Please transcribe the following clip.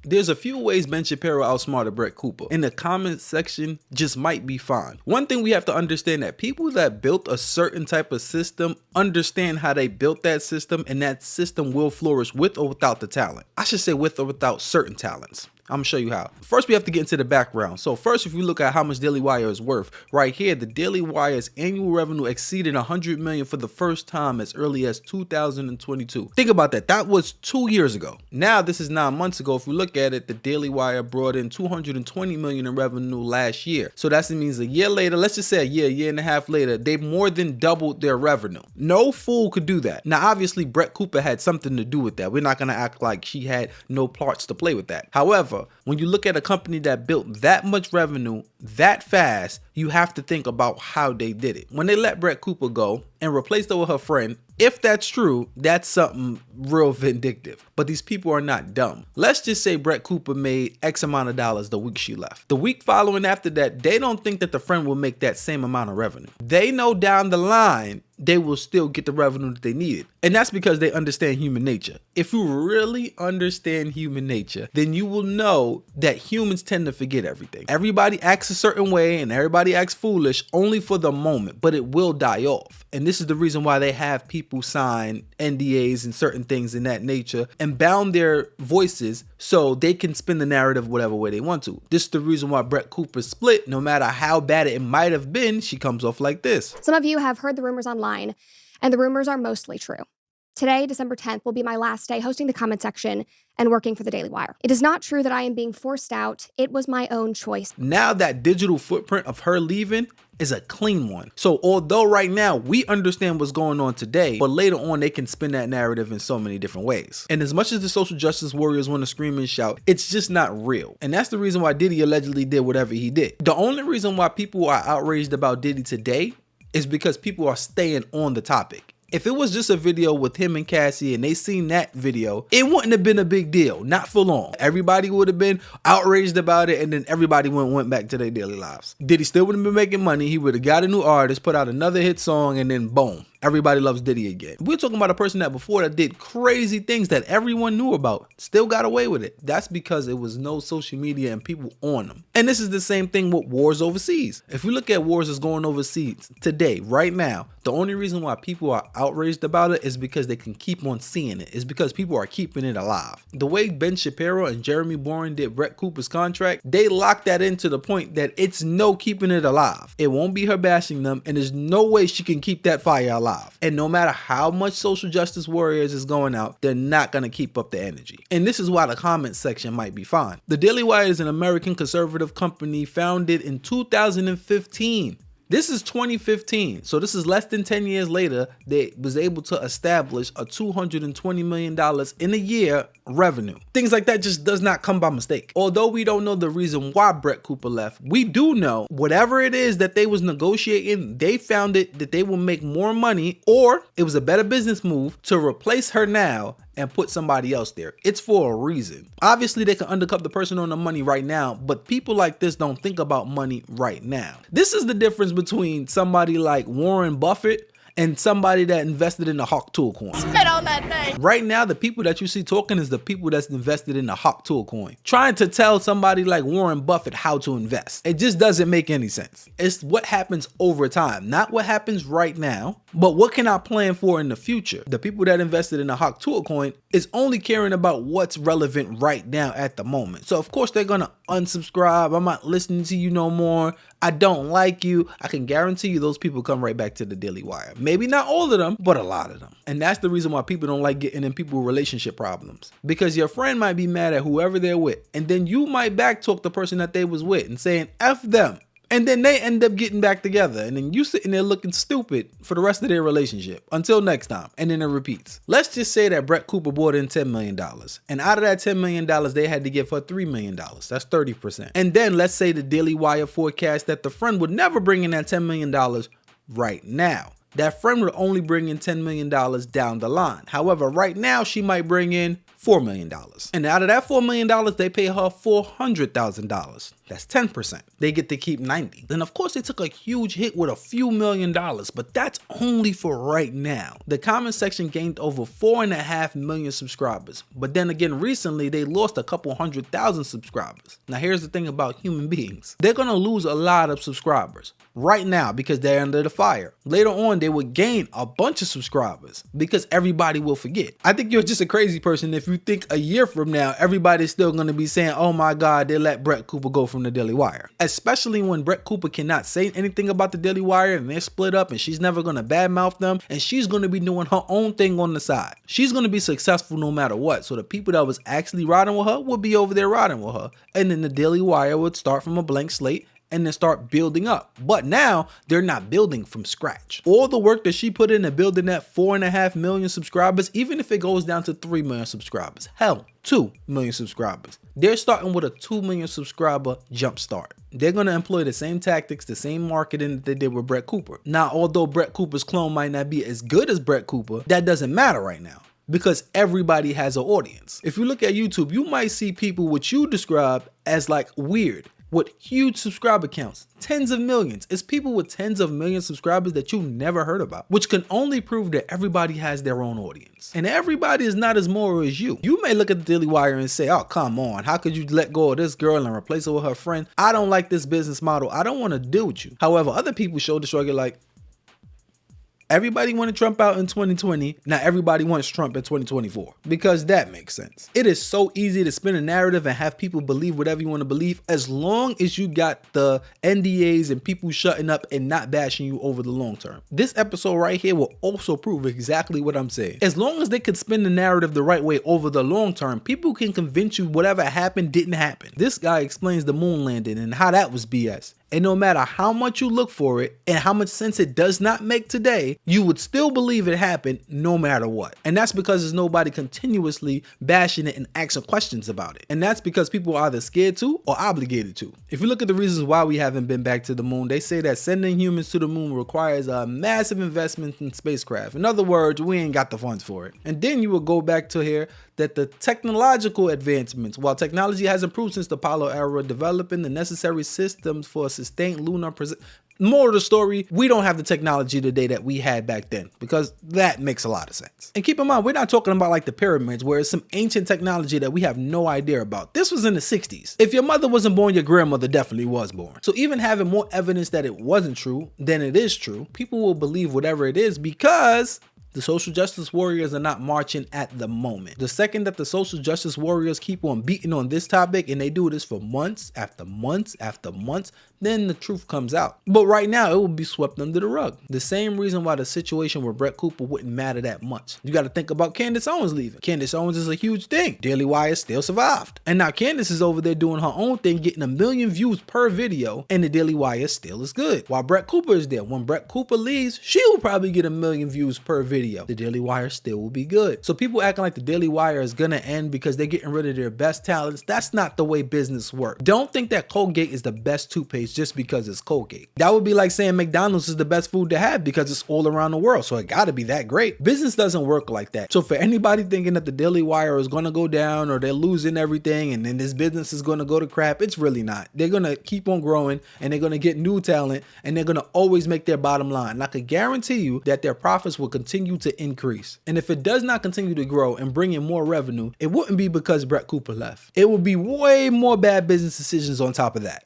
There's a few ways Ben Shapiro outsmarted Brett Cooper. In the comment section just might be fine. One thing we have to understand that people that built a certain type of system understand how they built that system, and that system will flourish with or without the talent. I should say with or without certain talents. I'm gonna show you how. First, we have to get into the background. So first, if you look at how much Daily Wire is worth, right here, the Daily Wire's annual revenue exceeded 100 million for the first time as early as 2022. Think about that. That was 2 years ago. Now, this is 9 months ago. If we look at it, the Daily Wire brought in 220 million in revenue last year. So that means a year later, let's just say a year and a half later, they more than doubled their revenue. No fool could do that. Now, obviously, Brett Cooper had something to do with that. We're not gonna act like she had no parts to play with that. However, when you look at a company that built that much revenue that fast, you have to think about how they did it. When they let Brett Cooper go and replaced her with her friend, if that's true, that's something real vindictive. But these people are not dumb. Let's just say Brett Cooper made X amount of dollars the week she left. The week following after that, they don't think that the friend will make that same amount of revenue. They know down the line, they will still get the revenue that they needed. And that's because they understand human nature. If you really understand human nature, then you will know that humans tend to forget everything. Everybody acts a certain way and everybody acts foolish only for the moment, but it will die off. And this is the reason why they have people sign NDAs and certain things in that nature and bound their voices so they can spin the narrative whatever way they want to. This is the reason why Brett Cooper split. No matter how bad it might have been, she comes off like this. Some of you have heard the rumors online, and the rumors are mostly true. Today, December 10th, will be my last day hosting the comment section and working for the Daily Wire. It is not true that I am being forced out. It was my own choice. Now that digital footprint of her leaving is a clean one. So although right now we understand what's going on today, but later on they can spin that narrative in so many different ways. And as much as the social justice warriors want to scream and shout, it's just not real. And that's the reason why Diddy allegedly did whatever he did. The only reason why people are outraged about Diddy today is because people are staying on the topic. If it was just a video with him and Cassie and they seen that video, it wouldn't have been a big deal, not for long. Everybody would have been outraged about it, and then everybody went back to their daily lives. Diddy still wouldn't have been making money. He would have got a new artist, put out another hit song, and then boom. Everybody loves Diddy again. We're talking about a person that before that did crazy things that everyone knew about, still got away with it. That's because it was no social media and people on them. And this is the same thing with wars overseas. If we look at wars that's going overseas today, right now, the only reason why people are outraged about it is because they can keep on seeing it. It's because people are keeping it alive. The way Ben Shapiro and Jeremy Boring did Brett Cooper's contract, they locked that into the point that it's no keeping it alive. It won't be her bashing them, and there's no way she can keep that fire alive. And no matter how much social justice warriors is going out, they're not going to keep up the energy. And this is why the comment section might be fine. The Daily Wire is an American conservative company founded in 2015. This is 2015, so this is less than 10 years later. They was able to establish a $220 million in a year revenue. Things like that just does not come by mistake. Although we don't know the reason why Brett Cooper left, we do know whatever it is that they was negotiating, they found it that they will make more money, or it was a better business move to replace her now and put somebody else there. It's for a reason. Obviously, they can undercut the person on the money right now, but people like this don't think about money right now. This is the difference between somebody like Warren Buffett and somebody that invested in the Hawk Tool coin. Spit on that thing. Right now, the people that you see talking is the people that's invested in the Hawk Tool coin. Trying to tell somebody like Warren Buffett how to invest. It just doesn't make any sense. It's what happens over time, not what happens right now, but what can I plan for in the future? The people that invested in the Hawk Tool coin is only caring about what's relevant right now at the moment. So of course they're gonna unsubscribe. I'm not listening to you no more. I don't like you. I can guarantee you those people come right back to the Daily Wire. Maybe not all of them, but a lot of them. And that's the reason why people don't like getting in people's relationship problems. Because your friend might be mad at whoever they're with, and then you might backtalk the person that they was with and saying F them. And then they end up getting back together, and then you sitting there looking stupid for the rest of their relationship until next time, and then it repeats. Let's just say that Brett Cooper brought in $10 million, and out of that $10 million, they had to give her $3 million. That's 30%. And then let's say the Daily Wire forecast that the friend would never bring in that $10 million right now. That friend would only bring in $10 million down the line. However, right now she might bring in $4 million. And out of that $4 million, they pay her $400,000. That's 10%. They get to keep 90. Then of course they took a huge hit with a few $1,000,000, but that's only for right now. The comment section gained over 4.5 million subscribers. But then again, recently they lost a couple 100,000 subscribers. Now here's the thing about human beings. They're gonna lose a lot of subscribers right now because they're under the fire. Later on, they would gain a bunch of subscribers because everybody will forget. I think you're just a crazy person if you think a year from now, everybody's still gonna be saying, oh my God, they let Brett Cooper go from the Daily Wire. Especially when Brett Cooper cannot say anything about the Daily Wire and they're split up and she's never gonna badmouth them and she's gonna be doing her own thing on the side. She's gonna be successful no matter what. So the people that was actually riding with her would be over there riding with her. And then the Daily Wire would start from a blank slate and then start building up. But now they're not building from scratch. All the work that she put into building that 4.5 million subscribers, even if it goes down to 3 million subscribers, hell, 2 million subscribers, they're starting with a 2 million subscriber jump start. They're going to employ the same tactics, the same marketing that they did with Brett Cooper. Now, although Brett Cooper's clone might not be as good as Brett Cooper, that doesn't matter right now, because everybody has an audience. If you look at YouTube, you might see people which you describe as like weird, with huge subscriber counts, tens of millions. It's people with tens of millions subscribers that you never heard about, which can only prove that everybody has their own audience. And everybody is not as moral as you. You may look at the Daily Wire and say, oh, come on, how could you let go of this girl and replace her with her friend? I don't like this business model. I don't want to deal with you. However, other people show the struggle like, everybody wanted Trump out in 2020. Now everybody wants Trump in 2024 because that makes sense. It is so easy to spin a narrative and have people believe whatever you want to believe as long as you got the NDAs and people shutting up and not bashing you over the long term. This episode right here will also prove exactly what I'm saying. As long as they can spin the narrative the right way over the long term, people can convince you whatever happened didn't happen. This guy explains the moon landing and how that was BS. And no matter how much you look for it and how much sense it does not make today, you would still believe it happened no matter what. And that's because there's nobody continuously bashing it and asking questions about it. And that's because people are either scared to or obligated to. If you look at the reasons why we haven't been back to the moon, they say that sending humans to the moon requires a massive investment in spacecraft. In other words, we ain't got the funds for it. And then you will go back to here that the technological advancements, while technology has improved since the Apollo era, developing the necessary systems for a sustained lunar More of the story, we don't have the technology today that we had back then, because that makes a lot of sense. And keep in mind, we're not talking about like the pyramids where it's some ancient technology that we have no idea about. This was in the 60s. If your mother wasn't born, your grandmother definitely was born. So even having more evidence that it wasn't true than it is true, people will believe whatever it is because the social justice warriors are not marching at the moment. The second that the social justice warriors keep on beating on this topic, and they do this for months after months after months, then the truth comes out. But right now, it will be swept under the rug. The same reason why the situation with Brett Cooper wouldn't matter that much. You got to think about Candace Owens leaving. Candace Owens is a huge thing. Daily Wire still survived. And now Candace is over there doing her own thing, getting 1 million views per video, and the Daily Wire still is good. While Brett Cooper is there. When Brett Cooper leaves, she will probably get 1 million views per video. The Daily Wire still will be good. So people acting like the Daily Wire is gonna end because they're getting rid of their best talents, that's not the way business works. Don't think that Colgate is the best toothpaste just because it's Colgate. That would be like saying McDonald's is the best food to have because it's all around the world, so it gotta be that great. Business doesn't work like that. So for anybody thinking that the Daily Wire is gonna go down or they're losing everything and then this business is gonna go to crap, it's really not. They're gonna keep on growing and they're gonna get new talent and they're gonna always make their bottom line. And I can guarantee you that their profits will continue to increase. And if it does not continue to grow and bring in more revenue, it wouldn't be because Brett Cooper left. It would be way more bad business decisions on top of that.